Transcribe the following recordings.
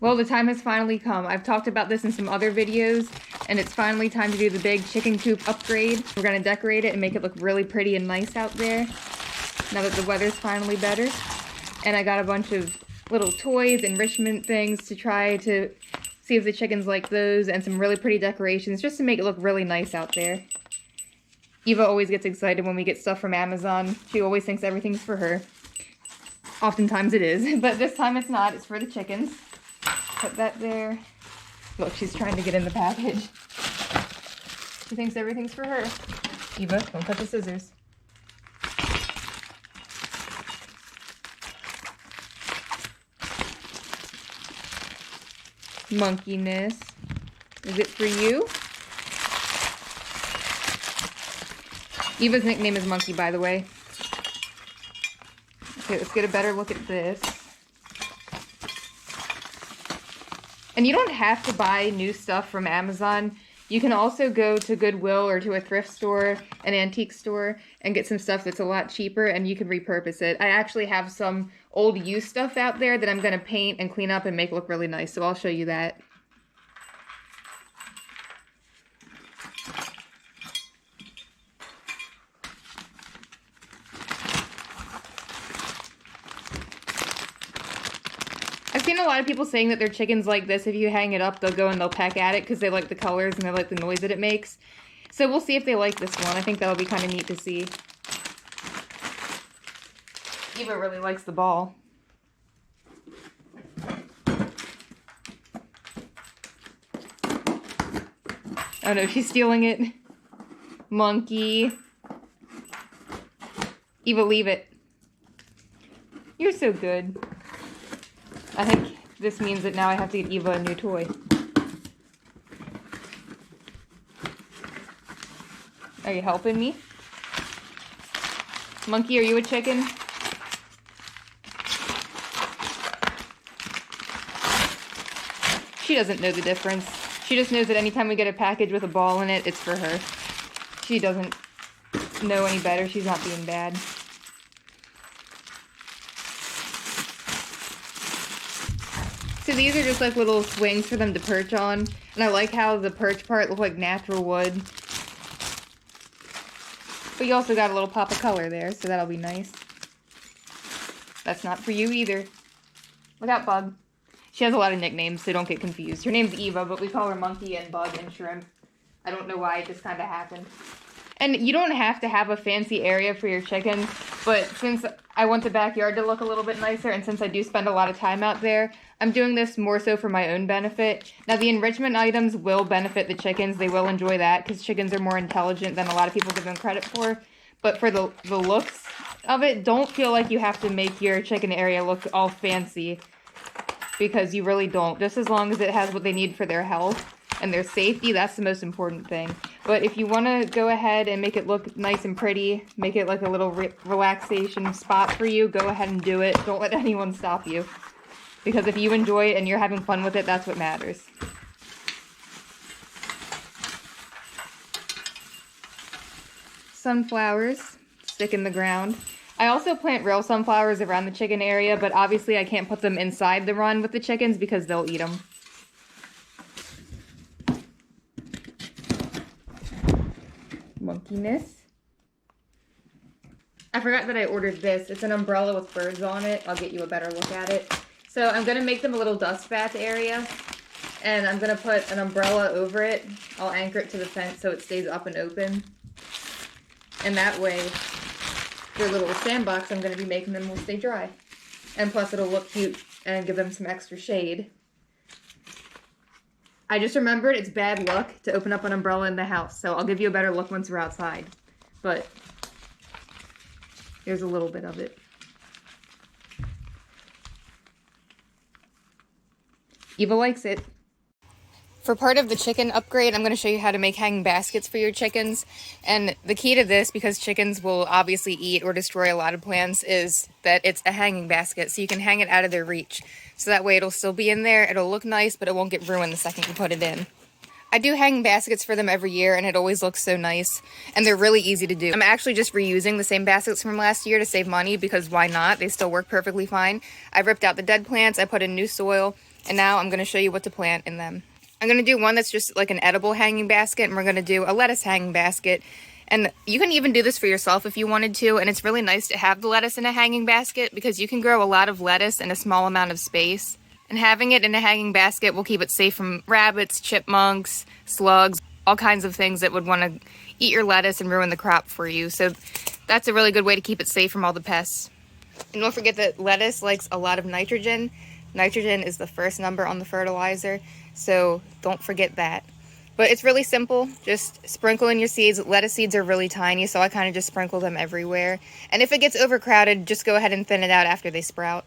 Well, the time has finally come. I've talked about this in some other videos, and it's finally time to do the big chicken coop upgrade. We're going to decorate it and make it look really pretty and nice out there, now that the weather's finally better. And I got a bunch of little toys, enrichment things to try to see if the chickens like those, and some really pretty decorations just to make it look really nice out there. Eva always gets excited when we get stuff from Amazon. She always thinks everything's for her. Oftentimes it is, but this time it's not. It's for the chickens. Put that there. Look, she's trying to get in the package. She thinks everything's for her. Eva, don't cut the scissors. Monkeyness. Is it for you? Eva's nickname is Monkey, by the way. Okay, let's get a better look at this. And you don't have to buy new stuff from Amazon. You can also go to Goodwill or to a thrift store, an antique store, and get some stuff that's a lot cheaper, and you can repurpose it. I actually have some old used stuff out there that I'm going to paint and clean up and make look really nice, so I'll show you that. I've seen a lot of people saying that their chickens like this. If you hang it up, they'll go and they'll peck at it because they like the colors and they like the noise that it makes. So we'll see if they like this one. I think that'll be kind of neat to see. Eva really likes the ball. Oh no, she's stealing it. Monkey. Eva, leave it. You're so good. I think this means that now I have to get Eva a new toy. Are you helping me? Monkey, are you a chicken? She doesn't know the difference. She just knows that anytime we get a package with a ball in it, it's for her. She doesn't know any better. She's not being bad. So these are just like little swings for them to perch on. And I like how the perch part looks like natural wood. But you also got a little pop of color there, so that'll be nice. That's not for you either. Look out, Bug. She has a lot of nicknames, so don't get confused. Her name's Eva, but we call her Monkey and Bug and Shrimp. I don't know why, it just kind of happened. And you don't have to have a fancy area for your chickens, but since I want the backyard to look a little bit nicer, and since I do spend a lot of time out there, I'm doing this more so for my own benefit. Now, the enrichment items will benefit the chickens. They will enjoy that, because chickens are more intelligent than a lot of people give them credit for. But for the looks of it, don't feel like you have to make your chicken area look all fancy, because you really don't. Just as long as it has what they need for their health and their safety, that's the most important thing. But if you want to go ahead and make it look nice and pretty, make it like a little relaxation spot for you, go ahead and do it. Don't let anyone stop you. Because if you enjoy it and you're having fun with it, that's what matters. Sunflowers stick in the ground. I also plant real sunflowers around the chicken area, but obviously I can't put them inside the run with the chickens because they'll eat them. Monkeyness. I forgot that I ordered this. It's an umbrella with birds on it. I'll get you a better look at it. So I'm going to make them a little dust bath area, and I'm going to put an umbrella over it. I'll anchor it to the fence so it stays up and open. And that way, their little sandbox I'm going to be making them will stay dry. And plus it'll look cute and give them some extra shade. I just remembered it's bad luck to open up an umbrella in the house, so I'll give you a better look once we're outside. But here's a little bit of it. Eva likes it. For part of the chicken upgrade, I'm going to show you how to make hanging baskets for your chickens. And the key to this, because chickens will obviously eat or destroy a lot of plants, is that it's a hanging basket, so you can hang it out of their reach. So that way it'll still be in there, it'll look nice, but it won't get ruined the second you put it in. I do hanging baskets for them every year, and it always looks so nice, and they're really easy to do. I'm actually just reusing the same baskets from last year to save money, because why not? They still work perfectly fine. I ripped out the dead plants, I put in new soil, And now I'm going to show you what to plant in them. I'm going to do one that's just like an edible hanging basket, and we're going to do a lettuce hanging basket. And you can even do this for yourself if you wanted to, and it's really nice to have the lettuce in a hanging basket because you can grow a lot of lettuce in a small amount of space. And having it in a hanging basket will keep it safe from rabbits, chipmunks, slugs, all kinds of things that would want to eat your lettuce and ruin the crop for you. So that's a really good way to keep it safe from all the pests. And don't forget that lettuce likes a lot of nitrogen. Nitrogen is the first number on the fertilizer, so don't forget that. But it's really simple. Just sprinkle in your seeds. Lettuce seeds are really tiny, so I kind of just sprinkle them everywhere. And if it gets overcrowded, just go ahead and thin it out after they sprout.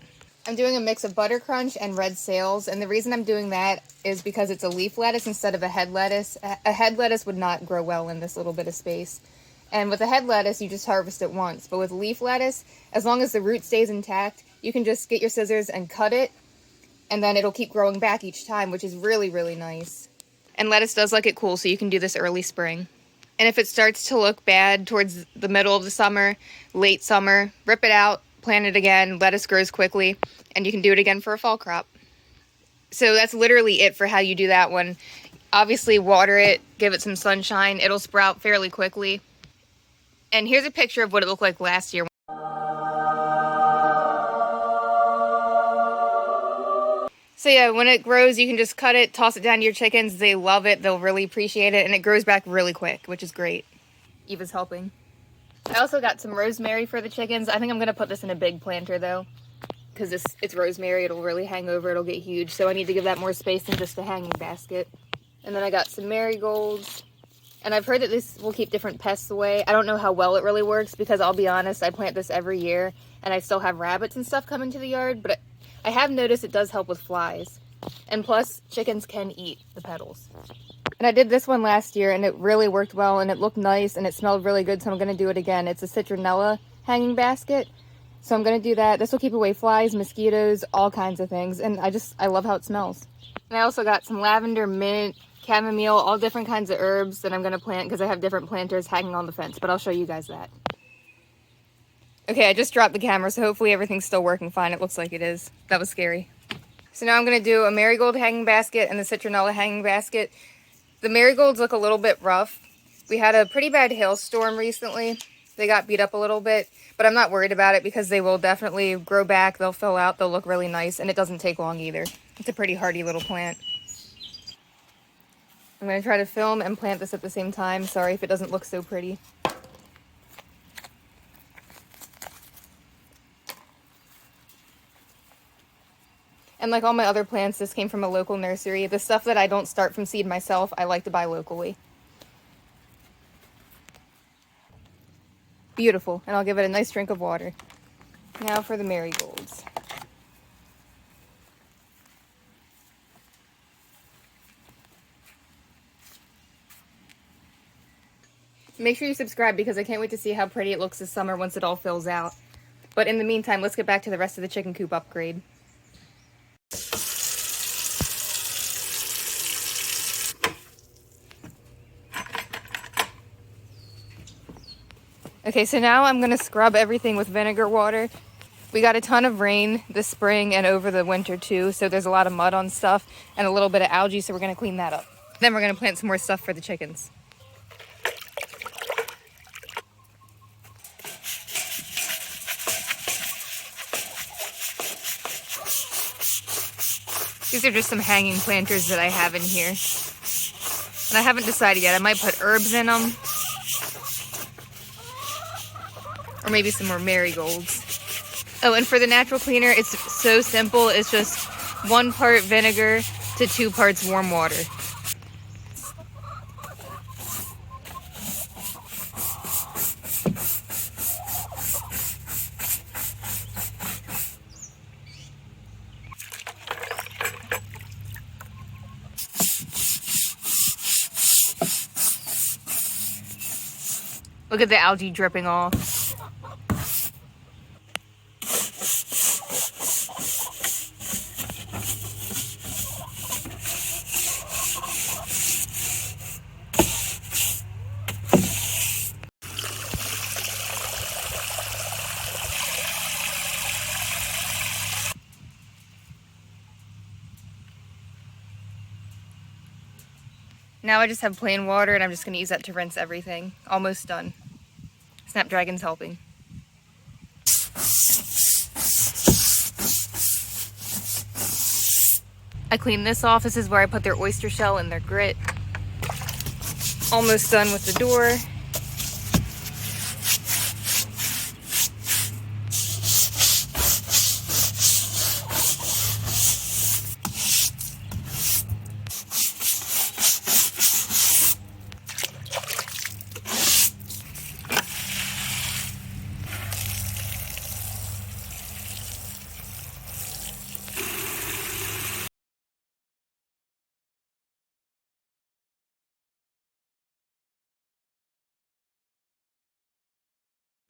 I'm doing a mix of butter crunch and red sails, and the reason I'm doing that is because it's a leaf lettuce instead of a head lettuce. A head lettuce would not grow well in this little bit of space. And with a head lettuce, you just harvest it once. But with leaf lettuce, as long as the root stays intact, you can just get your scissors and cut it, and then it'll keep growing back each time, which is really, really nice. And lettuce does like it cool, so you can do this early spring. And if it starts to look bad towards the middle of the summer, late summer, rip it out, plant it again. Lettuce grows quickly, and you can do it again for a fall crop. So that's literally it for how you do that one. Obviously, water it, give it some sunshine. It'll sprout fairly quickly. And here's a picture of what it looked like last year. So yeah, when it grows, you can just cut it, toss it down to your chickens. They love it. They'll really appreciate it. And it grows back really quick, which is great. Eva's helping. I also got some rosemary for the chickens. I think I'm going to put this in a big planter, though. Because it's rosemary. It'll really hang over. It'll get huge. So I need to give that more space than just a hanging basket. And then I got some marigolds. And I've heard that this will keep different pests away. I don't know how well it really works because I'll be honest, I plant this every year. And I still have rabbits and stuff coming to the yard. But I have noticed it does help with flies. And plus, chickens can eat the petals. And I did this one last year, and it really worked well, and it looked nice, and it smelled really good, so I'm going to do it again. It's a citronella hanging basket, so I'm going to do that. This will keep away flies, mosquitoes, all kinds of things, and I love how it smells. And I also got some lavender, mint, chamomile, all different kinds of herbs that I'm going to plant because I have different planters hanging on the fence, but I'll show you guys that. Okay, I just dropped the camera, so hopefully everything's still working fine. It looks like it is. That was scary. So now I'm going to do a marigold hanging basket and the citronella hanging basket. The marigolds look a little bit rough. We had a pretty bad hailstorm recently. They got beat up a little bit, but I'm not worried about it because they will definitely grow back. They'll fill out. They'll look really nice, and it doesn't take long either. It's a pretty hardy little plant. I'm going to try to film and plant this at the same time. Sorry if it doesn't look so pretty. And like all my other plants, this came from a local nursery. The stuff that I don't start from seed myself, I like to buy locally. Beautiful. And I'll give it a nice drink of water. Now for the marigolds. Make sure you subscribe because I can't wait to see how pretty it looks this summer once it all fills out. But in the meantime, let's get back to the rest of the chicken coop upgrade. Okay, so now I'm going to scrub everything with vinegar water. We got a ton of rain this spring and over the winter too, so there's a lot of mud on stuff and a little bit of algae, so we're going to clean that up. Then we're going to plant some more stuff for the chickens. These are just some hanging planters that I have in here. And I haven't decided yet. I might put herbs in them. Or maybe some more marigolds. Oh, and for the natural cleaner, it's so simple. It's just 1 part vinegar to 2 parts warm water. Look at the algae dripping off. Now I just have plain water and I'm just gonna use that to rinse everything. Almost done. Snapdragon's helping. I clean this off. This is where I put their oyster shell and their grit. Almost done with the door.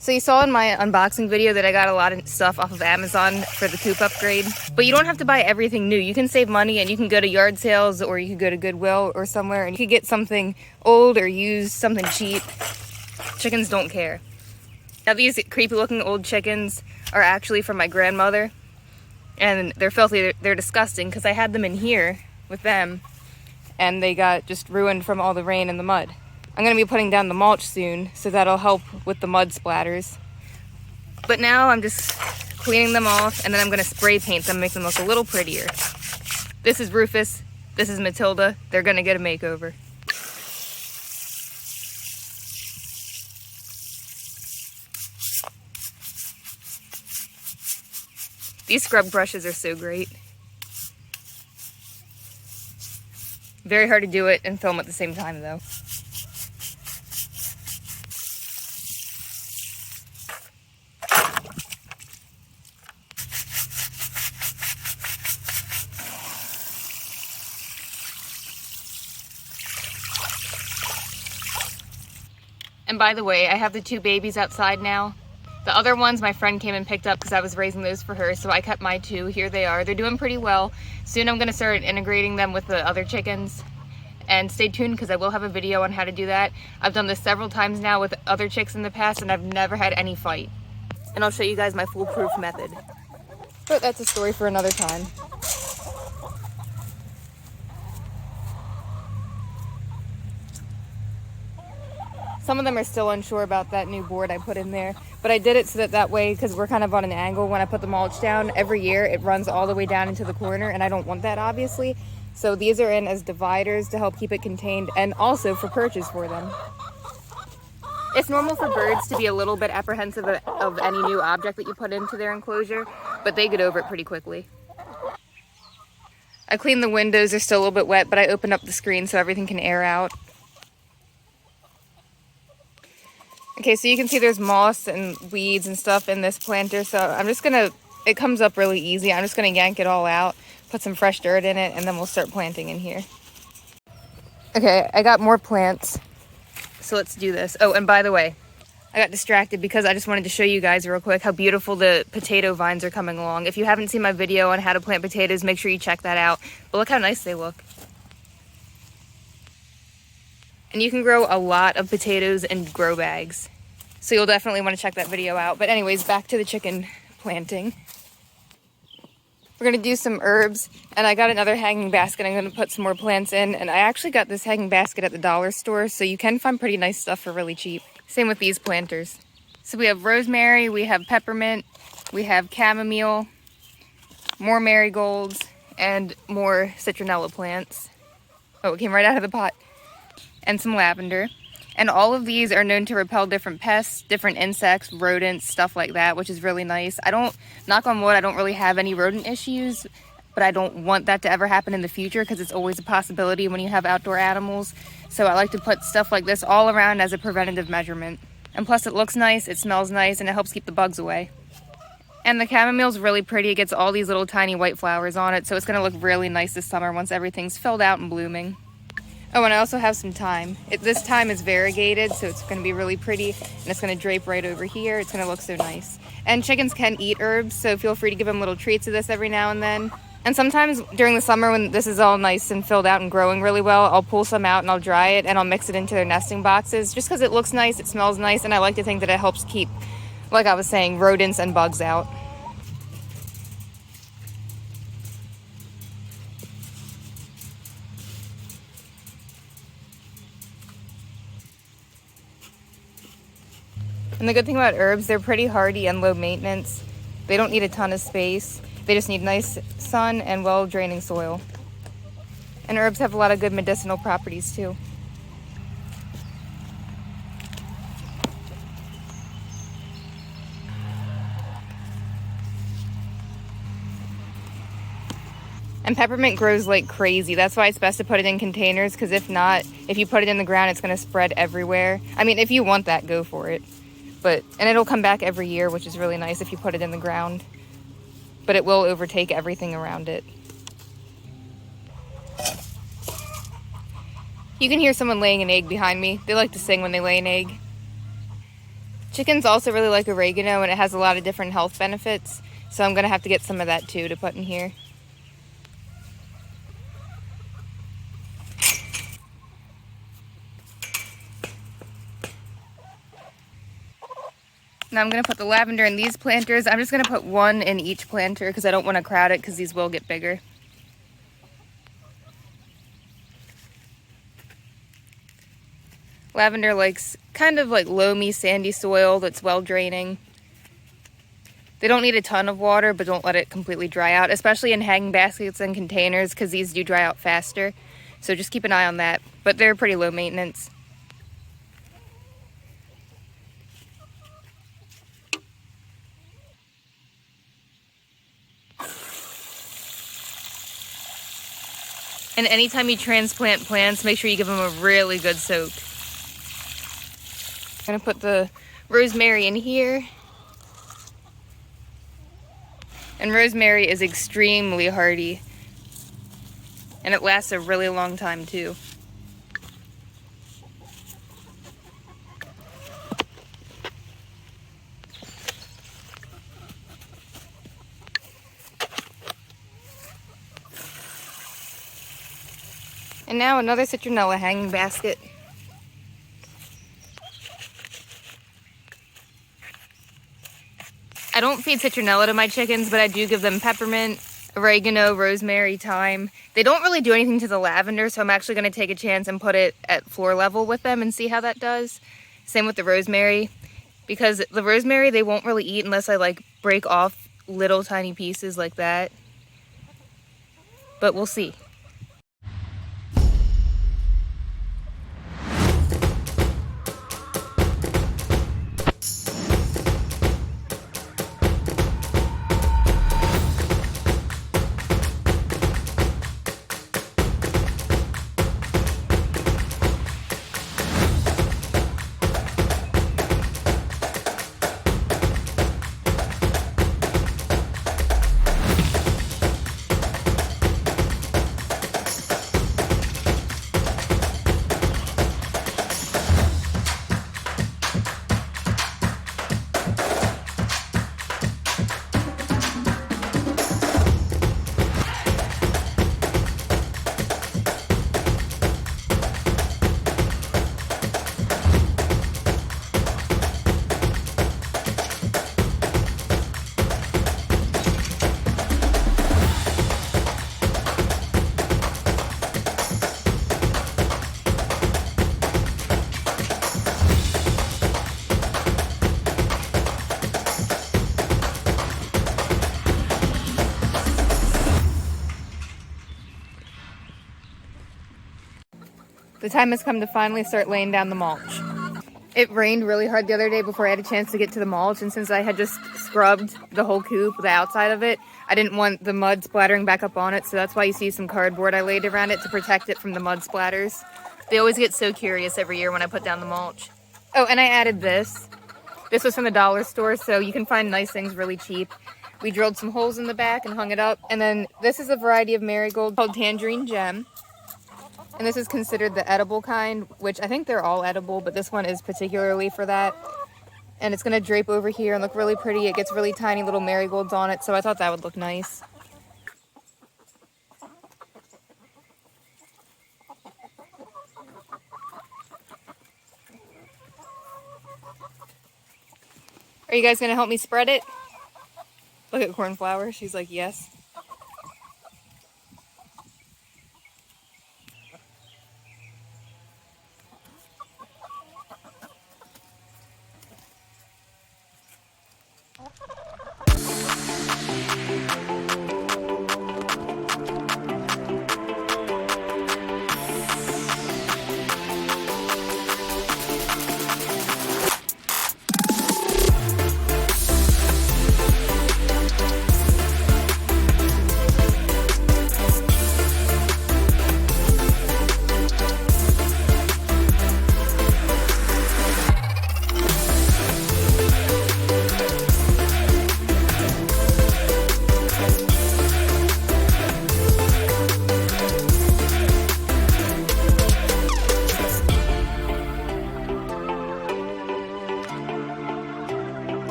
So you saw in my unboxing video that I got a lot of stuff off of Amazon for the Coop upgrade. But you don't have to buy everything new. You can save money and you can go to yard sales, or you could go to Goodwill or somewhere and you could get something old or used, something cheap. Chickens don't care. Now these creepy looking old chickens are actually from my grandmother. And they're filthy, they're disgusting because I had them in here with them and they got just ruined from all the rain and the mud. I'm going to be putting down the mulch soon, so that'll help with the mud splatters. But now I'm just cleaning them off, and then I'm going to spray paint them, make them look a little prettier. This is Rufus. This is Matilda. They're going to get a makeover. These scrub brushes are so great. Very hard to do it and film at the same time, though. And by the way, I have the 2 babies outside now. The other ones my friend came and picked up because I was raising those for her, so I kept my 2. Here they are. They're doing pretty well. Soon I'm going to start integrating them with the other chickens. And stay tuned because I will have a video on how to do that. I've done this several times now with other chicks in the past and I've never had any fight. And I'll show you guys my foolproof method. But that's a story for another time. Some of them are still unsure about that new board I put in there, but I did it so that way, because we're kind of on an angle when I put the mulch down, every year it runs all the way down into the corner, and I don't want that obviously. So these are in as dividers to help keep it contained, and also for perches for them. It's normal for birds to be a little bit apprehensive of any new object that you put into their enclosure, but they get over it pretty quickly. I cleaned the windows, they're still a little bit wet, but I opened up the screen so everything can air out. Okay, so you can see there's moss and weeds and stuff in this planter, so I'm just gonna, it comes up really easy. I'm just gonna yank it all out, put some fresh dirt in it, and then we'll start planting in here. Okay, I got more plants, so let's do this. Oh, and by the way, I got distracted because I just wanted to show you guys real quick how beautiful the potato vines are coming along. If you haven't seen my video on how to plant potatoes, make sure you check that out. But look how nice they look. And you can grow a lot of potatoes in grow bags. So you'll definitely want to check that video out. But anyways, back to the chicken planting. We're going to do some herbs. And I got another hanging basket I'm going to put some more plants in. And I actually got this hanging basket at the dollar store. So you can find pretty nice stuff for really cheap. Same with these planters. So we have rosemary, we have peppermint, we have chamomile, more marigolds, and more citronella plants. Oh, it came right out of the pot. And some lavender. And all of these are known to repel different pests, different insects, rodents, stuff like that, which is really nice. I don't, knock on wood, I don't really have any rodent issues, but I don't want that to ever happen in the future because it's always a possibility when you have outdoor animals. So I like to put stuff like this all around as a preventative measurement. And plus it looks nice, it smells nice, and it helps keep the bugs away. And the chamomile's really pretty. It gets all these little tiny white flowers on it, so it's going to look really nice this summer once everything's filled out and blooming. Oh, and I also have some thyme. This thyme is variegated, so it's going to be really pretty, and it's going to drape right over here. It's going to look so nice. And chickens can eat herbs, so feel free to give them little treats of this every now and then. And sometimes during the summer when this is all nice and filled out and growing really well, I'll pull some out and I'll dry it, and I'll mix it into their nesting boxes, just because it looks nice, it smells nice, and I like to think that it helps keep, like I was saying, rodents and bugs out. And the good thing about herbs, they're pretty hardy and low maintenance. They don't need a ton of space. They just need nice sun and well-draining soil. And herbs have a lot of good medicinal properties too. And peppermint grows like crazy. That's why it's best to put it in containers, because if not, if you put it in the ground, it's going to spread everywhere. I mean, if you want that, go for it. And it'll come back every year, which is really nice if you put it in the ground. But it will overtake everything around it. You can hear someone laying an egg behind me. They like to sing when they lay an egg. Chickens also really like oregano, and it has a lot of different health benefits. So I'm going to have to get some of that too to put in here. Now I'm going to put the lavender in these planters. I'm just going to put one in each planter because I don't want to crowd it because these will get bigger. Lavender likes kind of like loamy, sandy soil that's well draining. They don't need a ton of water, but don't let it completely dry out, especially in hanging baskets and containers because these do dry out faster. So just keep an eye on that, but they're pretty low maintenance. And anytime you transplant plants, make sure you give them a really good soak. I'm gonna put the rosemary in here. And rosemary is extremely hardy. And it lasts a really long time too. And now another citronella hanging basket. I don't feed citronella to my chickens, but I do give them peppermint, oregano, rosemary, thyme. They don't really do anything to the lavender, so I'm actually going to take a chance and put it at floor level with them and see how that does. Same with the rosemary, because the rosemary they won't really eat unless I like break off little tiny pieces like that. But we'll see. The time has come to finally start laying down the mulch. It rained really hard the other day before I had a chance to get to the mulch, and since I had just scrubbed the whole coop, the outside of it, I didn't want the mud splattering back up on it, so that's why you see some cardboard I laid around it to protect it from the mud splatters. They always get so curious every year when I put down the mulch. Oh, and I added this. This was from the dollar store, so you can find nice things really cheap. We drilled some holes in the back and hung it up, and then this is a variety of marigold called Tangerine Gem. And this is considered the edible kind, which I think they're all edible, but this one is particularly for that. And it's going to drape over here and look really pretty. It gets really tiny little marigolds on it, so I thought that would look nice. Are you guys going to help me spread it? Look at Cornflower. She's like, yes.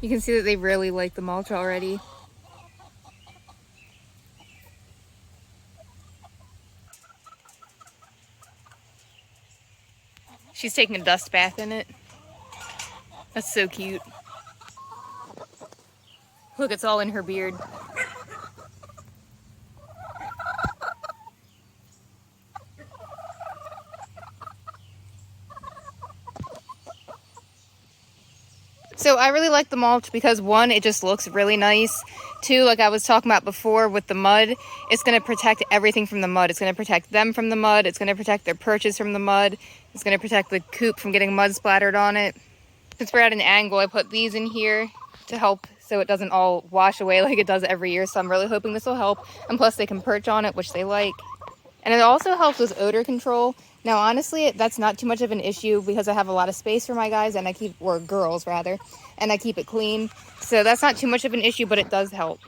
You can see that they really like the mulch already. She's taking a dust bath in it. That's so cute. Look, it's all in her beard. So I really like the mulch because one, it just looks really nice. Two, like I was talking about before with the mud, it's going to protect everything from the mud. It's going to protect them from the mud. It's going to protect their perches from the mud. It's going to protect the coop from getting mud splattered on it. Since we're at an angle, I put these in here to help so it doesn't all wash away like it does every year. So I'm really hoping this will help. And plus they can perch on it, which they like. And it also helps with odor control. Now, honestly, that's not too much of an issue because I have a lot of space for my guys and or girls rather, and I keep it clean. So that's not too much of an issue, but it does help.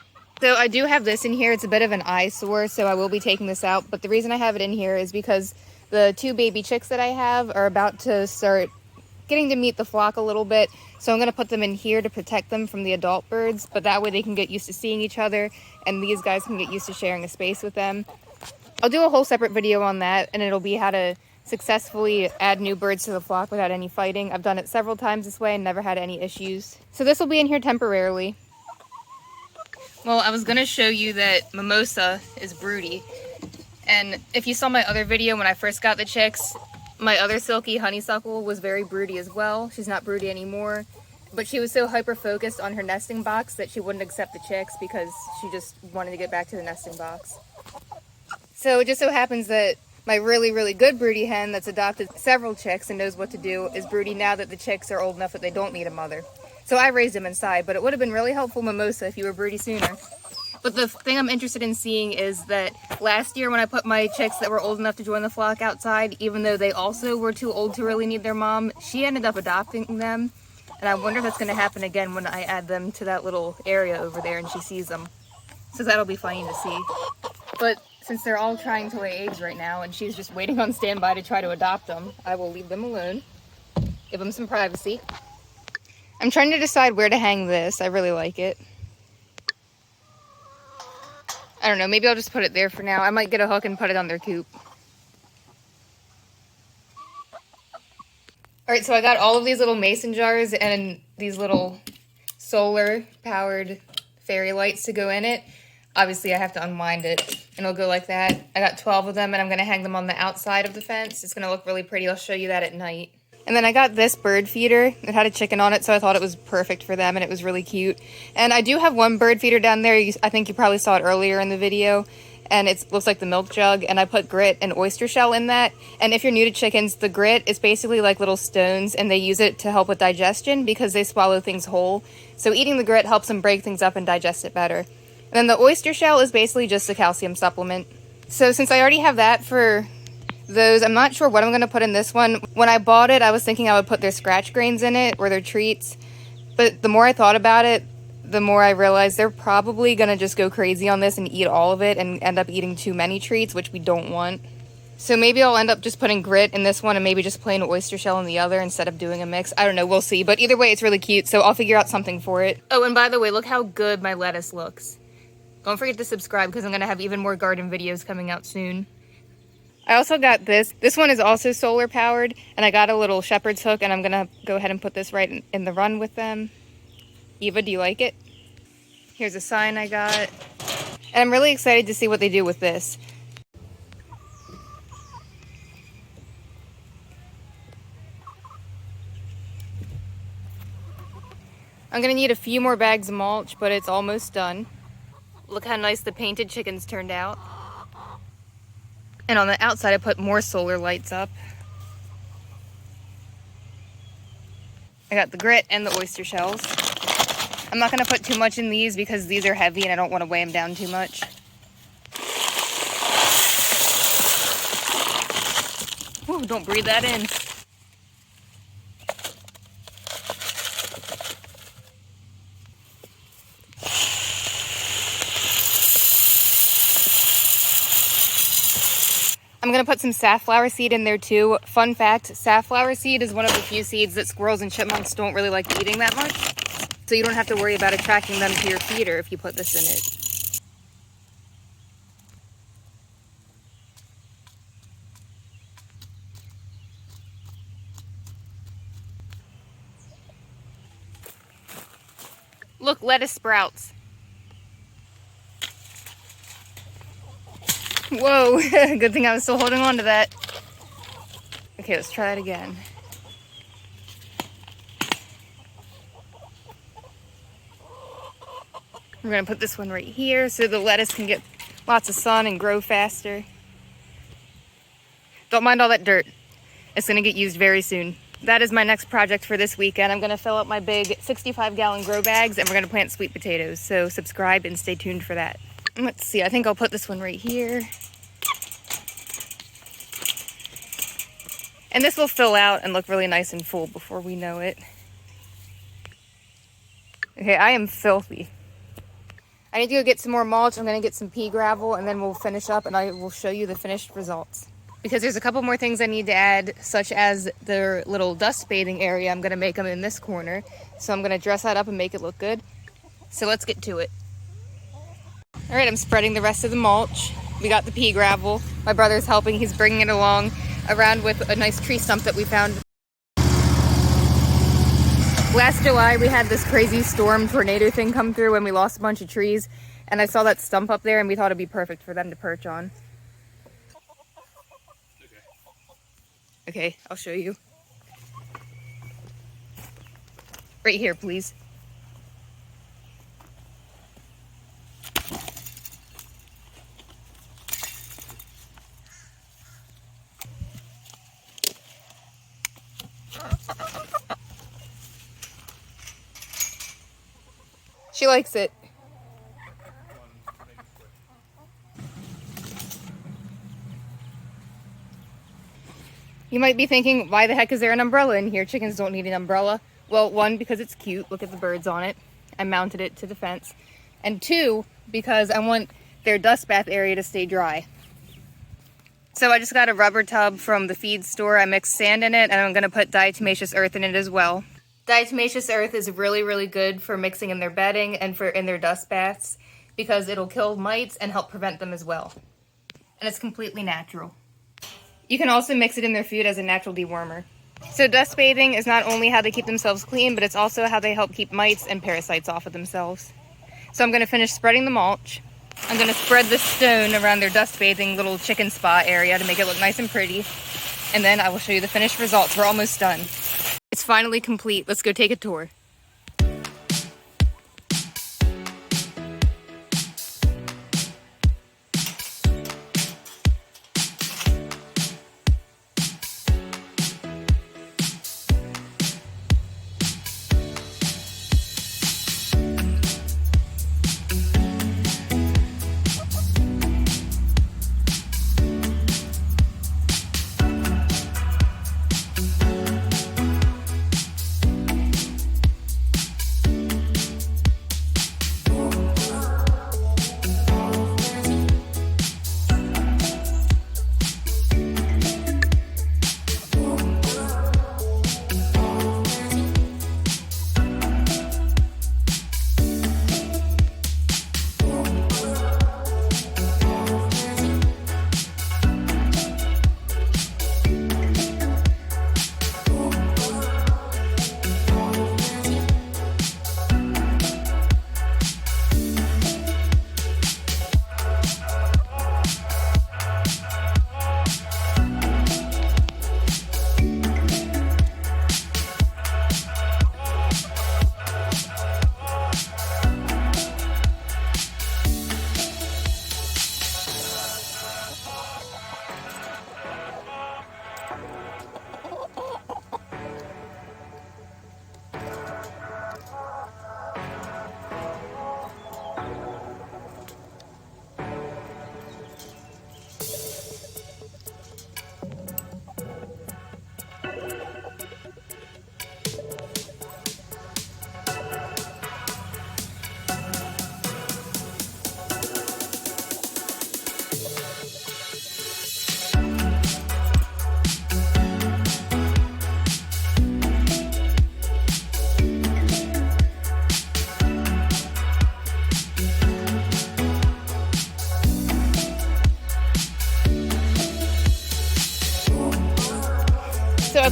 So I do have this in here. It's a bit of an eyesore, so I will be taking this out. But the reason I have it in here is because the 2 baby chicks that I have are about to start getting to meet the flock a little bit. So I'm going to put them in here to protect them from the adult birds, but that way they can get used to seeing each other and these guys can get used to sharing a space with them. I'll do a whole separate video on that, and it'll be how to successfully add new birds to the flock without any fighting. I've done it several times this way and never had any issues. So this will be in here temporarily. Well, I was going to show you that Mimosa is broody. And if you saw my other video when I first got the chicks, my other silky honeysuckle was very broody as well. She's not broody anymore. But she was so hyper-focused on her nesting box that she wouldn't accept the chicks because she just wanted to get back to the nesting box. So it just so happens that my really, really good broody hen that's adopted several chicks and knows what to do is broody now that the chicks are old enough that they don't need a mother. So I raised them inside, but it would have been really helpful, Mimosa, if you were broody sooner. But the thing I'm interested in seeing is that last year when I put my chicks that were old enough to join the flock outside, even though they also were too old to really need their mom, she ended up adopting them. And I wonder if that's going to happen again when I add them to that little area over there and she sees them. So that'll be funny to see. But since they're all trying to lay eggs right now and she's just waiting on standby to try to adopt them, I will leave them alone. Give them some privacy. I'm trying to decide where to hang this. I really like it. I don't know, maybe I'll just put it there for now. I might get a hook and put it on their coop. Alright, so I got all of these little mason jars and these little solar powered fairy lights to go in it. Obviously I have to unwind it and it'll go like that. I got 12 of them and I'm going to hang them on the outside of the fence. It's going to look really pretty. I'll show you that at night. And then I got this bird feeder. It had a chicken on it, so I thought it was perfect for them and it was really cute. And I do have one bird feeder down there. I think you probably saw it earlier in the video. And it looks like the milk jug, and I put grit and oyster shell in that. And if you're new to chickens, the grit is basically like little stones, and they use it to help with digestion because they swallow things whole. So eating the grit helps them break things up and digest it better. And then the oyster shell is basically just a calcium supplement. So since I already have that for those, I'm not sure what I'm going to put in this one. When I bought it, I was thinking I would put their scratch grains in it or their treats. But the more I thought about it, the more I realized they're probably going to just go crazy on this and eat all of it and end up eating too many treats, which we don't want. So maybe I'll end up just putting grit in this one and maybe just plain oyster shell in the other instead of doing a mix. I don't know, we'll see. But either way, it's really cute, so I'll figure out something for it. Oh, and by the way, look how good my lettuce looks. Don't forget to subscribe because I'm going to have even more garden videos coming out soon. I also got this. This one is also solar powered, and I got a little shepherd's hook, and I'm going to go ahead and put this right in the run with them. Eva, do you like it? Here's a sign I got. And I'm really excited to see what they do with this. I'm going to need a few more bags of mulch, but it's almost done. Look how nice the painted chickens turned out. And on the outside I put more solar lights up. I got the grit and the oyster shells. I'm not going to put too much in these because these are heavy and I don't want to weigh them down too much. Ooh, don't breathe that in. I'm going to put some safflower seed in there too. Fun fact, safflower seed is one of the few seeds that squirrels and chipmunks don't really like eating that much. so you don't have to worry about attracting them to your feeder if you put this in it. Look, lettuce sprouts. Whoa, good thing I was still holding on to that. Okay, let's try that again. We're gonna put this one right here so the lettuce can get lots of sun and grow faster. Don't mind all that dirt. It's gonna get used very soon. That is my next project for this weekend. I'm gonna fill up my big 65-gallon grow bags and we're gonna plant sweet potatoes. So subscribe and stay tuned for that. Let's see, I think I'll put this one right here. And this will fill out and look really nice and full before we know it. Okay, I am filthy. I need to go get some more mulch. I'm gonna get some pea gravel and then we'll finish up and I will show you the finished results. Because there's a couple more things I need to add, such as the little dust bathing area. I'm gonna make them in this corner. So I'm gonna dress that up and make it look good. So let's get to it. All right, I'm spreading the rest of the mulch. We got the pea gravel. My brother's helping, he's bringing it along around with a nice tree stump that we found. Last July, we had this crazy storm tornado thing come through and we lost a bunch of trees. And I saw that stump up there and we thought it'd be perfect for them to perch on. Okay, I'll show you. Right here, please. She likes it. You might be thinking, why the heck is there an umbrella in here? Chickens don't need an umbrella. Well, one, because it's cute. Look at the birds on it. I mounted it to the fence. And two, because I want their dust bath area to stay dry. So I just got a rubber tub from the feed store. I mixed sand in it, and I'm going to put diatomaceous earth in it as well. Diatomaceous earth is really, really good for mixing in their bedding and in their dust baths because it'll kill mites and help prevent them as well. And it's completely natural. You can also mix it in their food as a natural dewormer. So dust bathing is not only how they keep themselves clean, but it's also how they help keep mites and parasites off of themselves. So I'm going to finish spreading the mulch. I'm going to spread the stone around their dust bathing little chicken spa area to make it look nice and pretty. And then I will show you the finished results. We're almost done. It's finally complete. Let's go take a tour.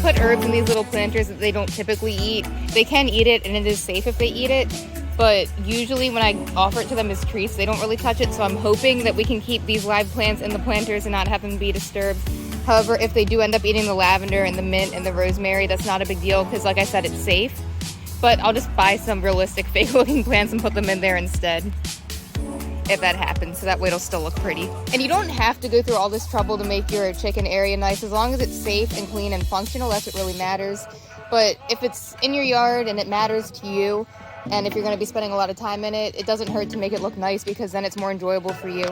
put herbs in these little planters that they don't typically eat. They can eat it, and it is safe if they eat it, but usually when I offer it to them as treats, they don't really touch it, so I'm hoping that we can keep these live plants in the planters and not have them be disturbed. However, if they do end up eating the lavender and the mint and the rosemary, that's not a big deal because, like I said, it's safe. But I'll just buy some realistic fake-looking plants and put them in there instead, if that happens, so that way it'll still look pretty. And you don't have to go through all this trouble to make your chicken area nice. As long as it's safe and clean and functional, that's what really matters. But if it's in your yard and it matters to you, and if you're going to be spending a lot of time in it, it doesn't hurt to make it look nice because then it's more enjoyable for you.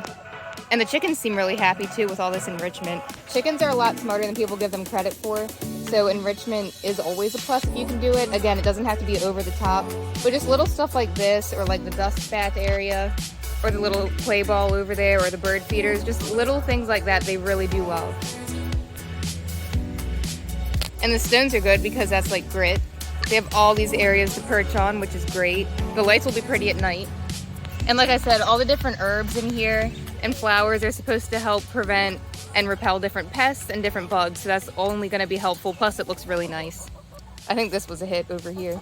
And the chickens seem really happy too with all this enrichment. Chickens are a lot smarter than people give them credit for, so enrichment is always a plus if you can do it. Again, it doesn't have to be over the top, but just little stuff like this, or like the dust bath area, or the little play ball over there, or the bird feeders, just little things like that they really do love. And the stones are good because that's like grit. They have all these areas to perch on, which is great. The lights will be pretty at night. And like I said, all the different herbs in here and flowers are supposed to help prevent and repel different pests and different bugs, so that's only going to be helpful, plus it looks really nice. I think this was a hit over here.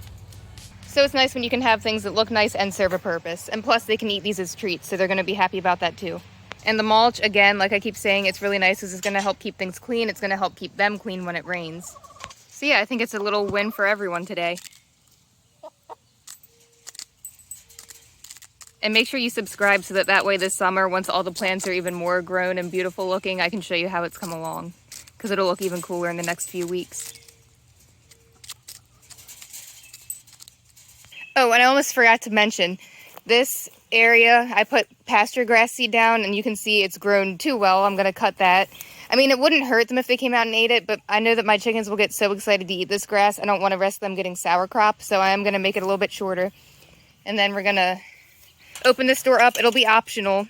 So it's nice when you can have things that look nice and serve a purpose, and plus they can eat these as treats, so they're going to be happy about that too. And the mulch, again, like I keep saying, it's really nice because it's going to help keep things clean. It's going to help keep them clean when it rains. So yeah, I think it's a little win for everyone today. And make sure you subscribe so that way this summer, once all the plants are even more grown and beautiful looking, I can show you how it's come along, because it'll look even cooler in the next few weeks. Oh, and I almost forgot to mention, this area, I put pasture grass seed down, and you can see it's grown too well. I'm going to cut that. I mean, it wouldn't hurt them if they came out and ate it, but I know that my chickens will get so excited to eat this grass, I don't want to risk them getting sauerkraut, so I am going to make it a little bit shorter. And then we're going to open this door up. It'll be optional,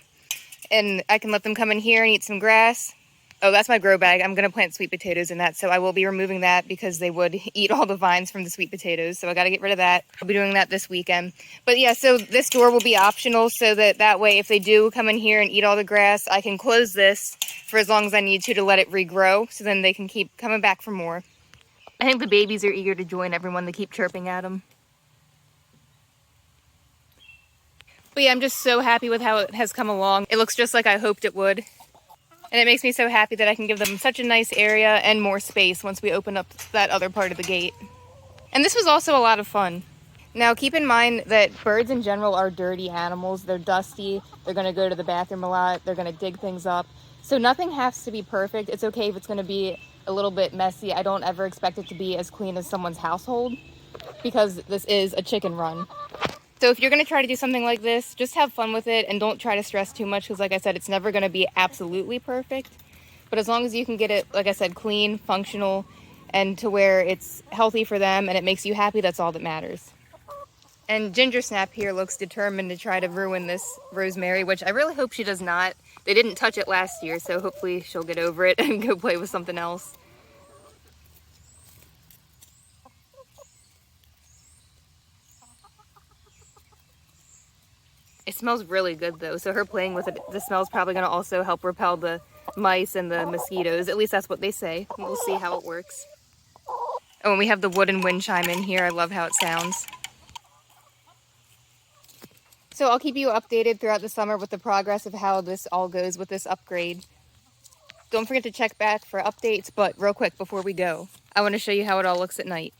and I can let them come in here and eat some grass. Oh, that's my grow bag. I'm going to plant sweet potatoes in that, so I will be removing that because they would eat all the vines from the sweet potatoes, so I got to get rid of that. I'll be doing that this weekend. But yeah, so this door will be optional so that way if they do come in here and eat all the grass, I can close this for as long as I need to let it regrow, so then they can keep coming back for more. I think the babies are eager to join everyone. They keep chirping at them. But yeah, I'm just so happy with how it has come along. It looks just like I hoped it would. And it makes me so happy that I can give them such a nice area and more space once we open up that other part of the gate. And this was also a lot of fun. Now keep in mind that birds in general are dirty animals. They're dusty, they're going to go to the bathroom a lot, they're going to dig things up. So nothing has to be perfect. It's okay if it's going to be a little bit messy. I don't ever expect it to be as clean as someone's household because this is a chicken run. So if you're going to try to do something like this, just have fun with it and don't try to stress too much because, like I said, it's never going to be absolutely perfect. But as long as you can get it, like I said, clean, functional, and to where it's healthy for them and it makes you happy, that's all that matters. And Ginger Snap here looks determined to try to ruin this rosemary, which I really hope she does not. They didn't touch it last year, so hopefully she'll get over it and go play with something else. It smells really good though, so her playing with it, the smell's probably going to also help repel the mice and the mosquitoes. At least that's what they say. We'll see how it works. Oh, and we have the wooden wind chime in here. I love how it sounds. So I'll keep you updated throughout the summer with the progress of how this all goes with this upgrade. Don't forget to check back for updates, but real quick before we go, I want to show you how it all looks at night.